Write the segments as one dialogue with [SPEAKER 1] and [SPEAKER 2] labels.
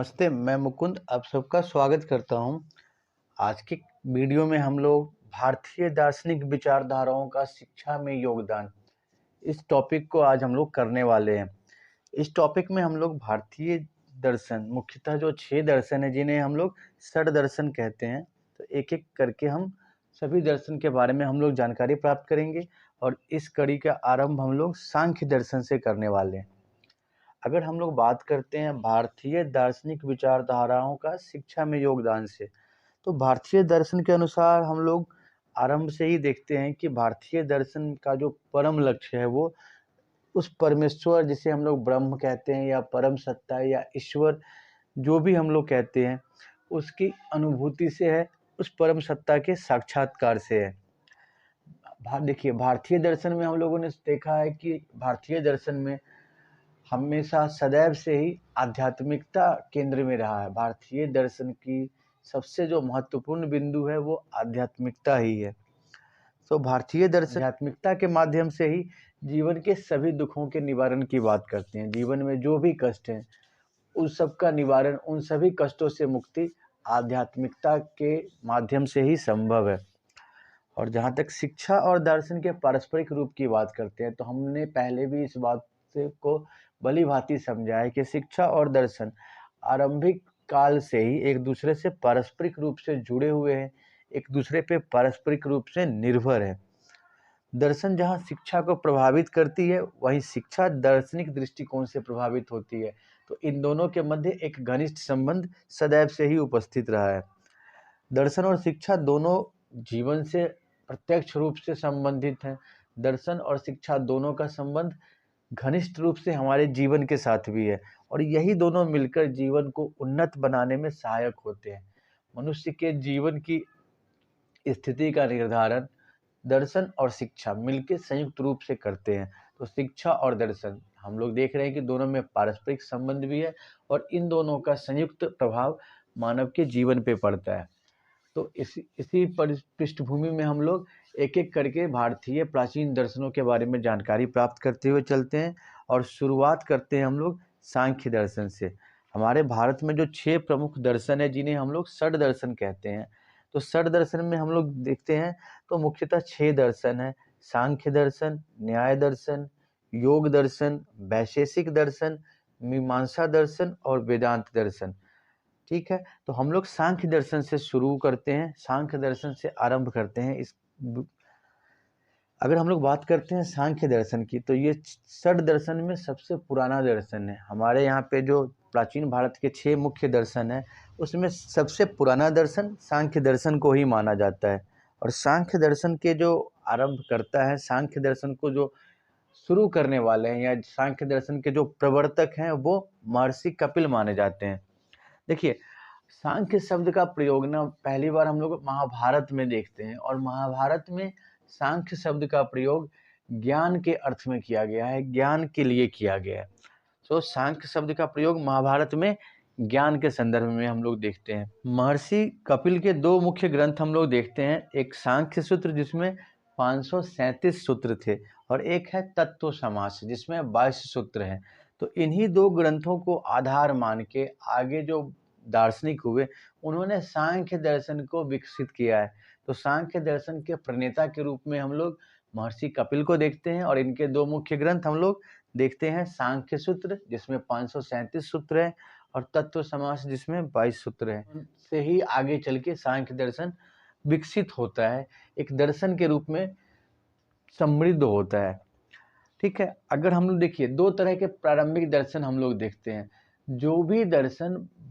[SPEAKER 1] नमस्ते, मैं मुकुंद आप सबका स्वागत करता हूँ। आज की वीडियो में हम लोग भारतीय दार्शनिक विचारधाराओं का शिक्षा में योगदान, इस टॉपिक को आज हम लोग करने वाले हैं। इस टॉपिक में हम लोग भारतीय दर्शन, मुख्यतः जो 6 दर्शन है जिन्हें हम लोग षड दर्शन कहते हैं, तो एक-एक करके हम सभी दर्शन के बारे में हम लोग जानकारी प्राप्त करेंगे और इस कड़ी का आरंभ हम लोग सांख्य दर्शन से करने वाले हैं। अगर हम लोग बात करते हैं भारतीय दार्शनिक विचारधाराओं का शिक्षा में योगदान से, तो भारतीय दर्शन के अनुसार हम लोग आरंभ से ही देखते हैं कि भारतीय दर्शन का जो परम लक्ष्य है वो उस परमेश्वर जिसे हम लोग ब्रह्म कहते हैं या परम सत्ता या ईश्वर जो भी हम लोग कहते हैं, उसकी अनुभूति से है, उस परम सत्ता के साक्षात्कार से है। देखिए, भारतीय दर्शन में हम लोगों ने देखा है कि भारतीय दर्शन में हमेशा सदैव से ही आध्यात्मिकता केंद्र में रहा है। भारतीय दर्शन की सबसे जो महत्वपूर्ण बिंदु है वो आध्यात्मिकता ही है। तो भारतीय दर्शन आध्यात्मिकता के माध्यम से ही जीवन के सभी दुखों के निवारण की बात करते हैं। जीवन में जो भी कष्ट हैं उन सब का निवारण, उन सभी कष्टों से मुक्ति आध्यात्मिकता के माध्यम से ही संभव है। और जहाँ तक शिक्षा और दर्शन के पारस्परिक रूप की बात करते हैं, तो हमने पहले भी इस बात को भली भांति समझा है कि शिक्षा और दर्शन आरंभिक काल से ही एक दूसरे से पारस्परिक रूप से जुड़े हुए हैं, एक दूसरे पे पारस्परिक रूप से निर्भर है। दर्शन जहाँ शिक्षा को प्रभावित करती है, वहीं शिक्षा दार्शनिक दृष्टिकोण से प्रभावित होती है। तो इन दोनों के मध्य एक घनिष्ठ संबंध सदैव से ही उपस्थित रहा है। दर्शन और शिक्षा दोनों जीवन से प्रत्यक्ष रूप से संबंधित हैं। दर्शन और शिक्षा दोनों का संबंध घनिष्ठ रूप से हमारे जीवन के साथ भी है और यही दोनों मिलकर जीवन को उन्नत बनाने में सहायक होते हैं। मनुष्य के जीवन की स्थिति का निर्धारण दर्शन और शिक्षा मिलकर संयुक्त रूप से करते हैं। तो शिक्षा और दर्शन हम लोग देख रहे हैं कि दोनों में पारस्परिक संबंध भी है और इन दोनों का संयुक्त प्रभाव मानव के जीवन पे पड़ता है। तो इसी पृष्ठभूमि में हम लोग एक-एक करके भारतीय प्राचीन दर्शनों के बारे में जानकारी प्राप्त करते हुए चलते हैं और शुरुआत करते हैं हम लोग सांख्य दर्शन से। हमारे भारत में जो 6 प्रमुख दर्शन है जिन्हें हम लोग षड दर्शन कहते हैं, तो षड दर्शन में हम लोग देखते हैं तो मुख्यतः 6 दर्शन है। सांख्य दर्शन, न्याय दर्शन, योग दर्शन, वैशेषिक दर्शन, मीमांसा दर्शन और वेदांत दर्शन। ठीक है, तो हम लोग सांख्य दर्शन से शुरू करते हैं, सांख्य दर्शन से आरंभ करते हैं। अगर हम लोग बात करते हैं सांख्य दर्शन की, तो ये षड दर्शन में सबसे पुराना दर्शन है। हमारे यहाँ पे जो प्राचीन भारत के 6 मुख्य दर्शन हैं, उसमें सबसे पुराना दर्शन सांख्य दर्शन को ही माना जाता है। और सांख्य दर्शन के जो आरंभ करता है, सांख्य दर्शन को जो शुरू करने वाले हैं या सांख्य दर्शन के जो प्रवर्तक हैं, वो महर्षि कपिल माने जाते हैं। देखिए, सांख्य शब्द का प्रयोग ना पहली बार हम लोग महाभारत में देखते हैं और महाभारत में सांख्य शब्द का प्रयोग ज्ञान के अर्थ में किया गया है, ज्ञान के लिए किया गया है। तो सांख्य शब्द का प्रयोग महाभारत में ज्ञान के संदर्भ में हम लोग देखते हैं। महर्षि कपिल के 2 मुख्य ग्रंथ हम लोग देखते हैं, एक सांख्य सूत्र जिसमें 537 सूत्र थे और एक है तत्व समास जिसमें 22 सूत्र हैं। तो इन्हीं 2 ग्रंथों को आधार मान के आगे जो दार्शनिक हुए, उन्होंने सांख्य दर्शन को विकसित किया है। तो सांख्य दर्शन के प्रणेता के रूप में हम लोग महर्षि कपिल को देखते हैं और इनके 2 मुख्य ग्रंथ हम लोग देखते हैं, सांख्य सूत्र जिसमें 537 सूत्र हैं और तत्व समास जिसमें 22 सूत्र हैं। से ही आगे चल के सांख्य दर्शन विकसित होता है, एक दर्शन के रूप में समृद्ध होता है। ठीक है, अगर हम लोग देखिए 2 तरह के प्रारंभिक दर्शन हम लोग देखते हैं। जो भी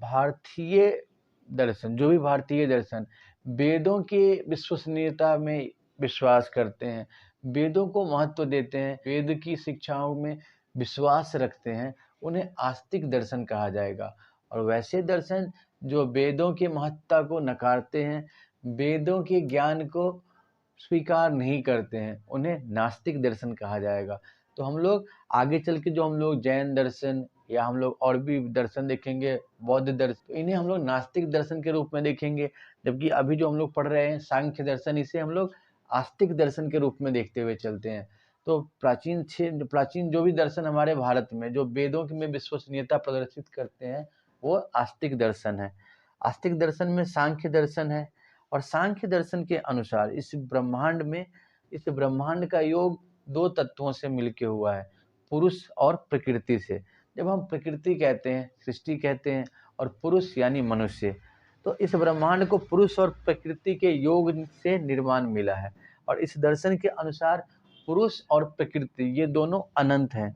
[SPEAKER 1] भारतीय दर्शन वेदों की विश्वसनीयता में विश्वास करते हैं, वेदों को महत्व देते हैं, वेद की शिक्षाओं में विश्वास रखते हैं, उन्हें आस्तिक दर्शन कहा जाएगा। और वैसे दर्शन जो वेदों की महत्ता को नकारते हैं, वेदों के ज्ञान को स्वीकार नहीं करते हैं, उन्हें नास्तिक दर्शन कहा जाएगा। तो हम लोग आगे चल के जो हम लोग जैन दर्शन या हम लोग और भी दर्शन देखेंगे, बौद्ध दर्शन, तो इन्हें हम लोग नास्तिक दर्शन के रूप में देखेंगे। जबकि अभी जो हम लोग पढ़ रहे हैं सांख्य दर्शन, इसे हम लोग आस्तिक दर्शन के रूप में देखते हुए चलते हैं। तो प्राचीन जो भी दर्शन हमारे भारत में जो वेदों में विश्वसनीयता प्रदर्शित करते हैं, वो आस्तिक दर्शन है। आस्तिक दर्शन में सांख्य दर्शन है, और सांख्य दर्शन के अनुसार इस ब्रह्मांड का योग दो तत्वों से मिलके हुआ है, पुरुष और प्रकृति से। जब हम प्रकृति कहते हैं, सृष्टि कहते हैं, और पुरुष यानी मनुष्य, तो इस ब्रह्मांड को पुरुष और प्रकृति के योग से निर्माण मिला है। और इस दर्शन के अनुसार पुरुष और प्रकृति ये दोनों अनंत हैं।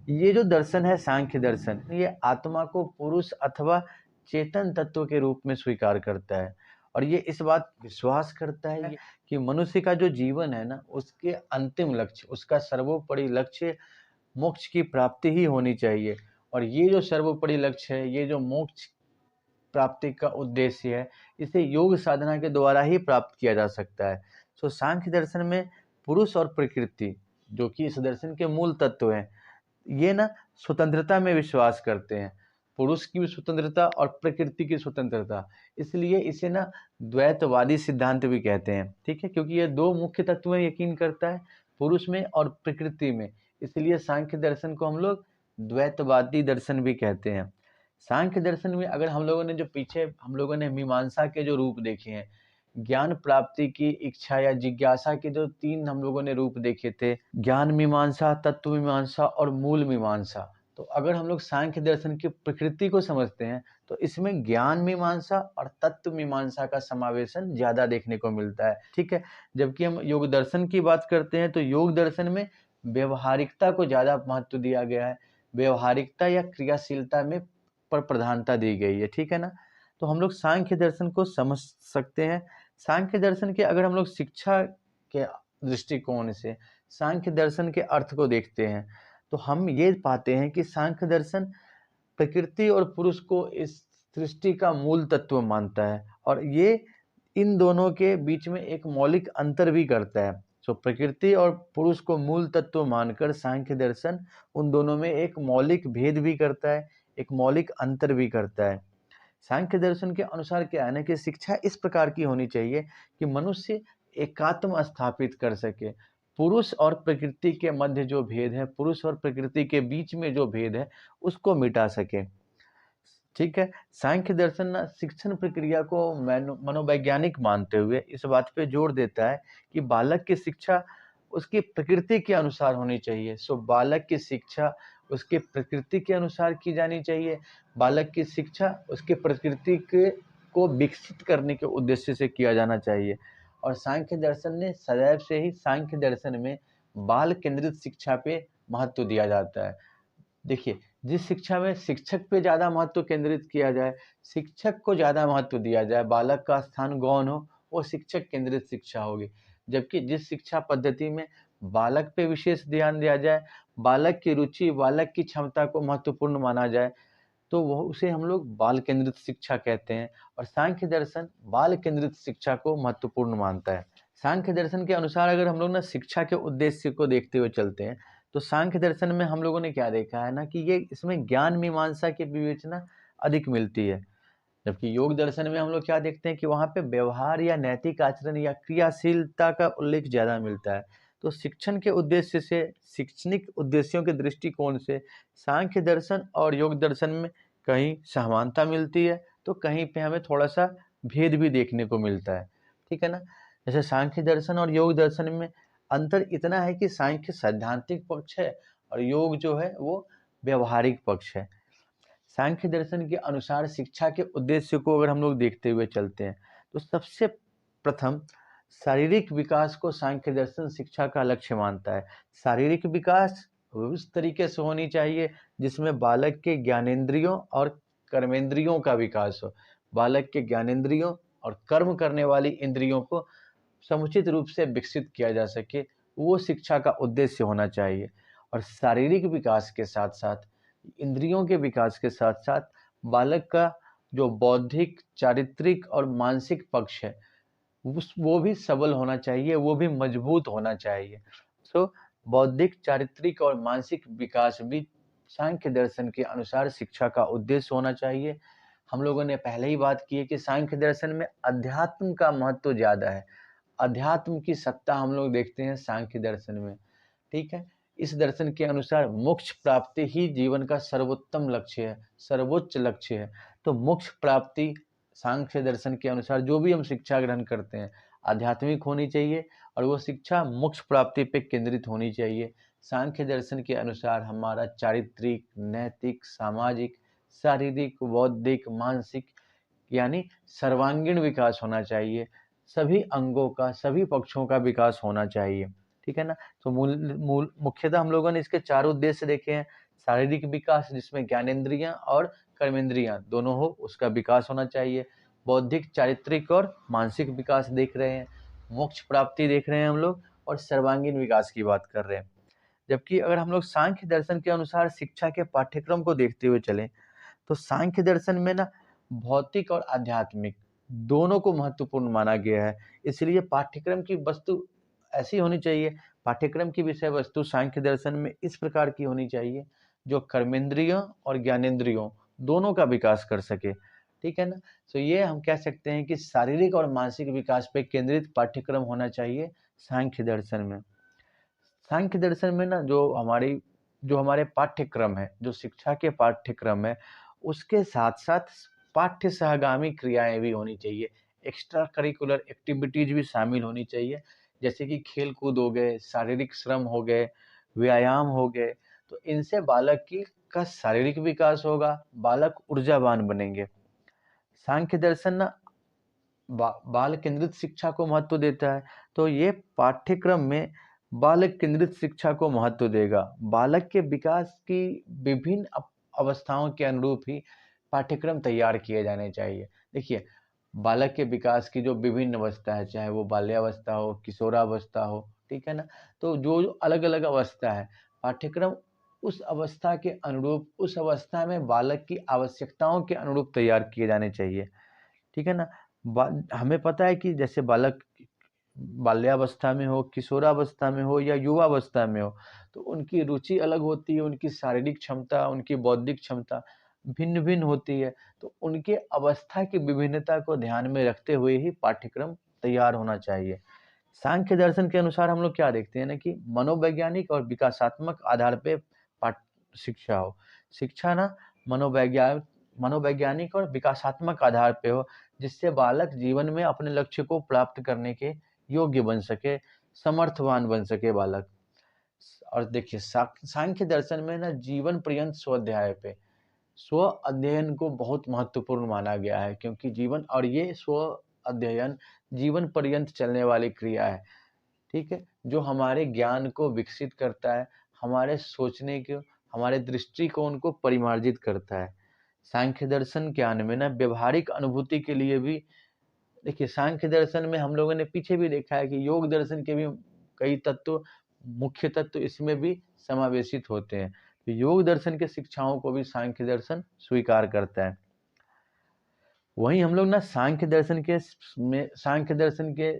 [SPEAKER 1] ये जो दर्शन है सांख्य दर्शन, ये आत्मा को पुरुष अथवा चेतन तत्व के रूप में स्वीकार करता है, और ये इस बात विश्वास करता है कि मनुष्य का जो जीवन है ना, उसके अंतिम लक्ष्य, उसका सर्वोपरि लक्ष्य मोक्ष की प्राप्ति ही होनी चाहिए। और ये जो सर्वोपरि लक्ष्य है, ये जो मोक्ष प्राप्ति का उद्देश्य है, इसे योग साधना के द्वारा ही प्राप्त किया जा सकता है। सो सांख्य दर्शन में पुरुष और प्रकृति, जो कि इस दर्शन के मूल तत्व हैं, ये ना स्वतंत्रता में विश्वास करते हैं, पुरुष की भी स्वतंत्रता और प्रकृति की स्वतंत्रता। इसलिए इसे ना द्वैतवादी सिद्धांत भी कहते हैं, ठीक है, क्योंकि ये दो मुख्य तत्व यकीन करता है, पुरुष में और प्रकृति में। इसलिए सांख्य दर्शन को हम लोग द्वैतवादी दर्शन भी कहते हैं। सांख्य दर्शन में अगर हम लोगों ने जो पीछे हम लोगों ने मीमांसा के जो रूप देखे हैं, ज्ञान प्राप्ति की इच्छा या जिज्ञासा के जो तीन हम लोगों ने रूप देखे थे, ज्ञान मीमांसा, तत्व मीमांसा और मूल मीमांसा, तो अगर हम लोग सांख्य दर्शन की प्रकृति को समझते हैं तो इसमें ज्ञान मीमांसा और तत्व मीमांसा का समावेशन ज्यादा देखने को मिलता है, ठीक है। जबकि हम योग दर्शन की बात करते हैं तो योग दर्शन में व्यवहारिकता को ज्यादा महत्व दिया गया है, व्यवहारिकता या क्रियाशीलता में पर प्रधानता दी गई है, ठीक है ना। तो हम लोग सांख्य दर्शन को समझ सकते हैं। सांख्य दर्शन के अगर हम लोग शिक्षा के दृष्टिकोण से सांख्य दर्शन के अर्थ को देखते हैं तो हम ये पाते हैं कि सांख्य दर्शन प्रकृति और पुरुष को इस सृष्टि का मूल तत्व मानता है, और ये इन दोनों के बीच में एक मौलिक अंतर भी करता है। सो प्रकृति और पुरुष को मूल तत्व मानकर सांख्य दर्शन उन दोनों में एक मौलिक भेद भी करता है, एक मौलिक अंतर भी करता है। सांख्य दर्शन के अनुसार क्या है ना कि शिक्षा इस प्रकार की होनी चाहिए कि मनुष्य एकात्म स्थापित कर सके, पुरुष और प्रकृति के मध्य जो भेद है, पुरुष और प्रकृति के बीच में जो भेद है, उसको मिटा सके, ठीक है। सांख्य दर्शन ना शिक्षण प्रक्रिया को मनोवैज्ञानिक मानते हुए इस बात पे जोर देता है कि बालक की शिक्षा उसकी प्रकृति के अनुसार होनी चाहिए। सो बालक की शिक्षा उसके प्रकृति के अनुसार की जानी चाहिए, बालक की शिक्षा उसके प्रकृति के को विकसित करने के उद्देश्य से किया जाना चाहिए। और सांख्य दर्शन ने सदैव से ही सांख्य दर्शन में बाल केंद्रित शिक्षा पे महत्व दिया जाता है। देखिए, जिस शिक्षा में शिक्षक पे ज़्यादा महत्व केंद्रित किया जाए, शिक्षक को ज़्यादा महत्व दिया जाए, बालक का स्थान गौण हो, वो शिक्षक केंद्रित शिक्षा होगी। जबकि जिस शिक्षा पद्धति में बालक पे विशेष ध्यान दिया जाए, बालक की रुचि, बालक की क्षमता को महत्वपूर्ण माना जाए, तो वो उसे हम लोग बाल केंद्रित शिक्षा कहते हैं। और सांख्य दर्शन बाल केंद्रित शिक्षा को महत्वपूर्ण मानता है। सांख्य दर्शन के अनुसार अगर हम लोग ना शिक्षा के उद्देश्य को देखते हुए चलते हैं तो सांख्य दर्शन में हम लोगों ने क्या देखा है ना कि ये इसमें ज्ञान मीमांसा की विवेचना अधिक मिलती है। जबकि योग दर्शन में हम लोग क्या देखते हैं कि वहाँ पे व्यवहार या नैतिक आचरण या क्रियाशीलता का उल्लेख ज़्यादा मिलता है। तो शिक्षण के उद्देश्य से, शैक्षणिक उद्देश्यों के दृष्टिकोण से सांख्य दर्शन और योग दर्शन में कहीं समानता मिलती है तो कहीं पे हमें थोड़ा सा भेद भी देखने को मिलता है, ठीक है ना। जैसे सांख्य दर्शन और योग दर्शन में अंतर इतना है कि सांख्य सैद्धांतिक पक्ष है और योग जो है वो व्यवहारिक पक्ष है। सांख्य दर्शन के अनुसार शिक्षा के उद्देश्य को अगर हम लोग देखते हुए चलते हैं तो सबसे प्रथम शारीरिक विकास को सांख्य दर्शन शिक्षा का लक्ष्य मानता है। शारीरिक विकास उस तरीके से होनी चाहिए जिसमें बालक के ज्ञानेंद्रियों और कर्मेंद्रियों का विकास हो, बालक के ज्ञानेंद्रियों और कर्म करने वाली इंद्रियों को समुचित रूप से विकसित किया जा सके, वो शिक्षा का उद्देश्य होना चाहिए। और शारीरिक विकास के साथ साथ, इंद्रियों के विकास के साथ साथ बालक का जो बौद्धिक, चारित्रिक और मानसिक पक्ष है वो भी सबल होना चाहिए, वो भी मजबूत होना चाहिए। सो बौद्धिक, चारित्रिक और मानसिक विकास भी सांख्य दर्शन के अनुसार शिक्षा का उद्देश्य होना चाहिए। हम लोगों ने पहले ही बात की है कि सांख्य दर्शन में अध्यात्म का महत्व ज़्यादा है, अध्यात्म की सत्ता हम लोग देखते हैं सांख्य दर्शन में, ठीक है। इस दर्शन के अनुसार मोक्ष प्राप्ति ही जीवन का सर्वोत्तम लक्ष्य है, सर्वोच्च लक्ष्य है। तो मोक्ष प्राप्ति सांख्य दर्शन के अनुसार जो भी हम शिक्षा ग्रहण करते हैं आध्यात्मिक होनी चाहिए और वो शिक्षा मोक्ष प्राप्ति पे केंद्रित होनी चाहिए। सांख्य दर्शन के अनुसार हमारा चारित्रिक, नैतिक, सामाजिक, शारीरिक, बौद्धिक, मानसिक यानी सर्वांगीण विकास होना चाहिए। सभी अंगों का, सभी पक्षों का विकास होना चाहिए। ठीक है ना। तो मुख्यतः हम लोगों ने इसके 4 उद्देश्य देखे हैं। शारीरिक विकास जिसमें ज्ञानेंद्रियां और कर्मेंद्रियां दोनों हो, उसका विकास होना चाहिए। बौद्धिक, चारित्रिक और मानसिक विकास देख रहे हैं। मोक्ष प्राप्ति देख रहे हैं हम लोग और सर्वांगीण विकास की बात कर रहे हैं। जबकि अगर हम लोग सांख्य दर्शन के अनुसार शिक्षा के पाठ्यक्रम को देखते हुए चलें तो सांख्य दर्शन में ना भौतिक और आध्यात्मिक दोनों को महत्वपूर्ण माना गया है। इसलिए पाठ्यक्रम की वस्तु ऐसी होनी चाहिए, पाठ्यक्रम की विषय वस्तु सांख्य दर्शन में इस प्रकार की होनी चाहिए जो कर्मेंद्रियों और ज्ञानेंद्रियों दोनों का विकास कर सके। ठीक है ना। तो ये हम कह सकते हैं कि शारीरिक और मानसिक विकास पर केंद्रित पाठ्यक्रम होना चाहिए सांख्य दर्शन में। सांख्य दर्शन में ना जो हमारे पाठ्यक्रम है, जो शिक्षा के पाठ्यक्रम है, उसके साथ साथ पाठ्य सहगामी क्रियाएं भी होनी चाहिए। एक्स्ट्रा करिकुलर एक्टिविटीज भी शामिल होनी चाहिए, जैसे कि खेल कूद हो गए, शारीरिक श्रम हो गए, व्यायाम हो गए। तो इनसे बालक का शारीरिक विकास होगा, बालक ऊर्जावान बनेंगे। सांख्य दर्शन ना बाल केंद्रित शिक्षा को महत्व देता है, तो ये पाठ्यक्रम में बालक केंद्रित शिक्षा को महत्व देगा। बालक के विकास की विभिन्न अवस्थाओं के अनुरूप ही पाठ्यक्रम तैयार किए जाने चाहिए। देखिए, बालक के विकास की जो विभिन्न अवस्था है, चाहे वो बाल्यावस्था हो, किशोरावस्था हो, ठीक है ना। तो जो अलग अलग अवस्था है, पाठ्यक्रम उस अवस्था के अनुरूप, उस अवस्था में बालक की आवश्यकताओं के अनुरूप तैयार किए जाने चाहिए। ठीक है ना। हमें पता है कि जैसे बालक बाल्यावस्था में हो, किशोरावस्था में हो या युवावस्था में हो, तो उनकी रुचि अलग होती है, उनकी शारीरिक क्षमता, उनकी बौद्धिक क्षमता भिन्न भिन्न होती है। तो उनके अवस्था की विभिन्नता को ध्यान में रखते हुए ही पाठ्यक्रम तैयार होना चाहिए। सांख्य दर्शन के अनुसार हम लोग क्या देखते हैं ना कि मनोवैज्ञानिक और विकासात्मक आधार पे पाठ शिक्षा हो। शिक्षा ना मनोवैज्ञानिक और विकासात्मक आधार पे हो, जिससे बालक जीवन में अपने लक्ष्य को प्राप्त करने के योग्य बन सके, समर्थवान बन सके बालक। और देखिए, सांख्य दर्शन में ना जीवन पर्यंत स्वाध्याय पे स्व अध्ययन को बहुत महत्वपूर्ण माना गया है, क्योंकि ये स्व अध्ययन जीवन पर्यंत चलने वाली क्रिया है। ठीक है, जो हमारे ज्ञान को विकसित करता है, हमारे सोचने के, हमारे दृष्टिकोण को परिमार्जित करता है। सांख्य दर्शन ज्ञान में ना व्यवहारिक अनुभूति के लिए भी, देखिए सांख्य दर्शन में हम लोगों ने पीछे भी देखा है कि योग दर्शन के भी कई तत्व, मुख्य तत्व इसमें भी समावेशित होते हैं। तो योग दर्शन के शिक्षाओं को भी सांख्य दर्शन स्वीकार करता है। वहीं हम लोग ना सांख्य दर्शन के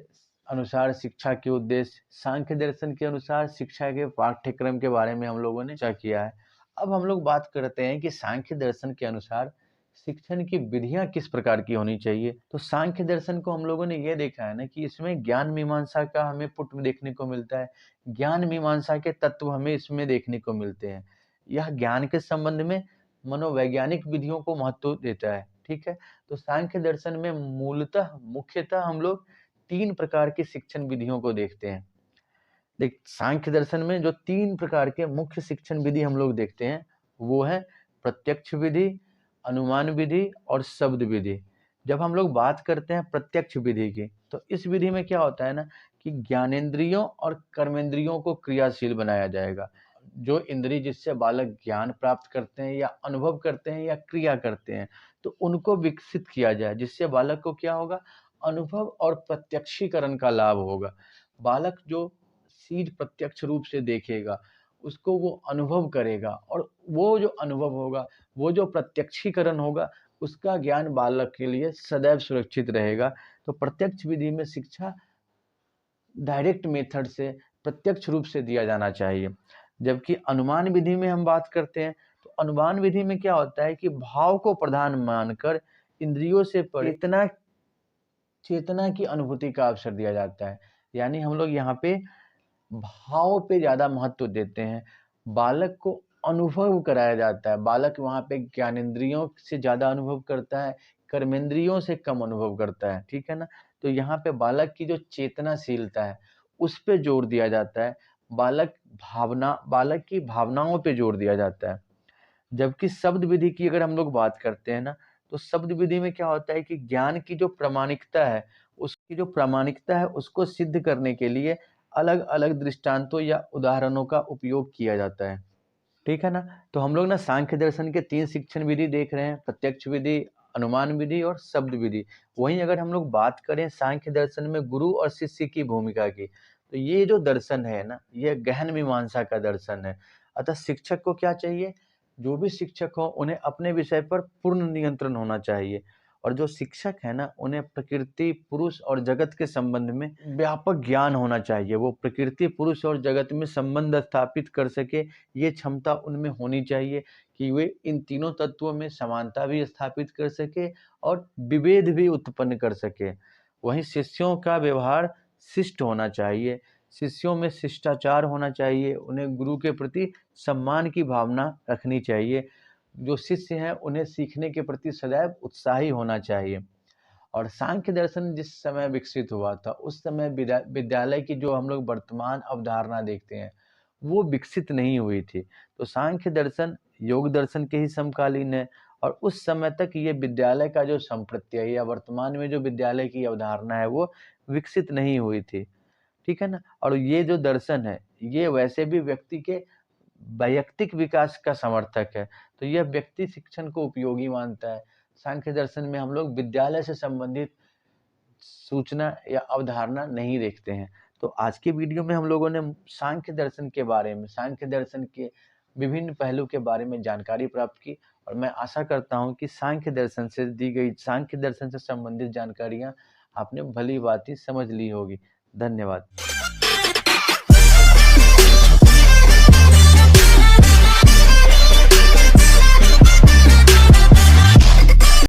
[SPEAKER 1] अनुसार शिक्षा के उद्देश्य, सांख्य दर्शन के अनुसार शिक्षा के पाठ्यक्रम के बारे में हम लोगों ने चर्चा किया है। अब हम लोग बात करते हैं कि सांख्य दर्शन के अनुसार शिक्षण की विधियां किस प्रकार की होनी चाहिए। तो सांख्य दर्शन को हम लोगों ने ये देखा है ना कि इसमें ज्ञान मीमांसा का हमें पुट देखने को मिलता है। ज्ञान मीमांसा के तत्व हमें इसमें देखने को मिलते हैं। यह ज्ञान के संबंध में मनोवैज्ञानिक विधियों को महत्व देता है। ठीक है। तो सांख्य दर्शन में मुख्यतः हम लोग 3 प्रकार की शिक्षण विधियों को देखते हैं। सांख्य दर्शन में जो 3 प्रकार के मुख्य शिक्षण विधि हम लोग देखते हैं, वो है प्रत्यक्ष विधि, अनुमान विधि और शब्द विधि। जब हम लोग बात करते हैं प्रत्यक्ष विधि की, तो इस विधि में क्या होता है ना कि ज्ञानेंद्रियों और कर्मेंद्रियों को क्रियाशील बनाया जाएगा। जो इंद्रिय जिससे बालक ज्ञान प्राप्त करते हैं या अनुभव करते हैं या क्रिया करते हैं, तो उनको विकसित किया जाए, जिससे बालक को क्या होगा, अनुभव और प्रत्यक्षीकरण का लाभ होगा। बालक जो चीज प्रत्यक्ष रूप से देखेगा, उसको वो अनुभव करेगा, और वो जो अनुभव होगा, वो जो प्रत्यक्षीकरण होगा, उसका ज्ञान बालक के लिए सदैव सुरक्षित रहेगा। तो प्रत्यक्ष विधि में शिक्षा डायरेक्ट मेथड से, प्रत्यक्ष रूप से दिया जाना चाहिए। जबकि अनुमान विधि में हम बात करते हैं, तो अनुमान विधि में क्या होता है कि भाव को प्रधान मानकर इंद्रियों से परे चेतना की अनुभूति का अवसर दिया जाता है। यानी हम लोग यहाँ पे भाव पे ज़्यादा महत्व देते हैं। बालक को अनुभव कराया जाता है। बालक वहाँ पे ज्ञानेंद्रियों से ज़्यादा अनुभव करता है, कर्मेंद्रियों से कम अनुभव करता है, ठीक है ना? तो यहाँ पे बालक की जो चेतनाशीलता है, उस पे जोर दिया जाता है। बालक की भावनाओं पे जोर दिया जाता है। जबकि शब्द विधि की अगर हम लोग बात करते हैं ना, तो शब्द विधि में क्या होता है कि ज्ञान की जो प्रामाणिकता है, उसको सिद्ध करने के लिए अलग-अलग दृष्टांतों या उदाहरणों का उपयोग किया जाता है। ठीक है ना? तो हम लोग ना सांख्य दर्शन के 3 शिक्षण विधि देख रहे हैं, प्रत्यक्ष विधि, अनुमान विधि और शब्द विधि। वहीं अगर हम लोग बात करें सांख्य दर्शन में गुरु और शिष्य की भूमिका की, तो ये जो दर्शन है ना, ये गहन मीमांसा का दर्शन है। अतः शिक्षक को क्या चाहिए? जो भी शिक्षक हो, उन्हें अपने विषय पर पूर्ण नियंत्रण होना चाहिए और जो शिक्षक है ना, उन्हें प्रकृति, पुरुष और जगत के संबंध में व्यापक ज्ञान होना चाहिए। वो प्रकृति, पुरुष और जगत में संबंध स्थापित कर सके, ये क्षमता उनमें होनी चाहिए कि वे इन तीनों तत्वों में समानता भी स्थापित कर सके और विभेद भी उत्पन्न कर सके। वहीं शिष्यों का व्यवहार शिष्ट होना चाहिए, शिष्यों में शिष्टाचार होना चाहिए, उन्हें गुरु के प्रति सम्मान की भावना रखनी चाहिए। जो शिष्य हैं उन्हें सीखने के प्रति सदैव उत्साही होना चाहिए। और सांख्य दर्शन जिस समय विकसित हुआ था, उस समय विद्यालय की जो हम लोग वर्तमान अवधारणा देखते हैं, वो विकसित नहीं हुई थी। तो सांख्य दर्शन योग दर्शन के ही समकालीन है और उस समय तक ये विद्यालय का जो संप्रत्यय या वर्तमान में जो विद्यालय की अवधारणा है, वो विकसित नहीं हुई थी। ठीक है ना? और ये जो दर्शन है, ये वैसे भी व्यक्ति के वैयक्तिक विकास का समर्थक है, तो यह व्यक्ति शिक्षण को उपयोगी मानता है। सांख्य दर्शन में हम लोग विद्यालय से संबंधित सूचना या अवधारणा नहीं देखते हैं। तो आज की वीडियो में हम लोगों ने सांख्य दर्शन के विभिन्न पहलू के बारे में जानकारी प्राप्त की और मैं आशा करता हूँ कि सांख्य दर्शन से संबंधित जानकारियाँ आपने भली-भांति समझ ली होगी। धन्यवाद।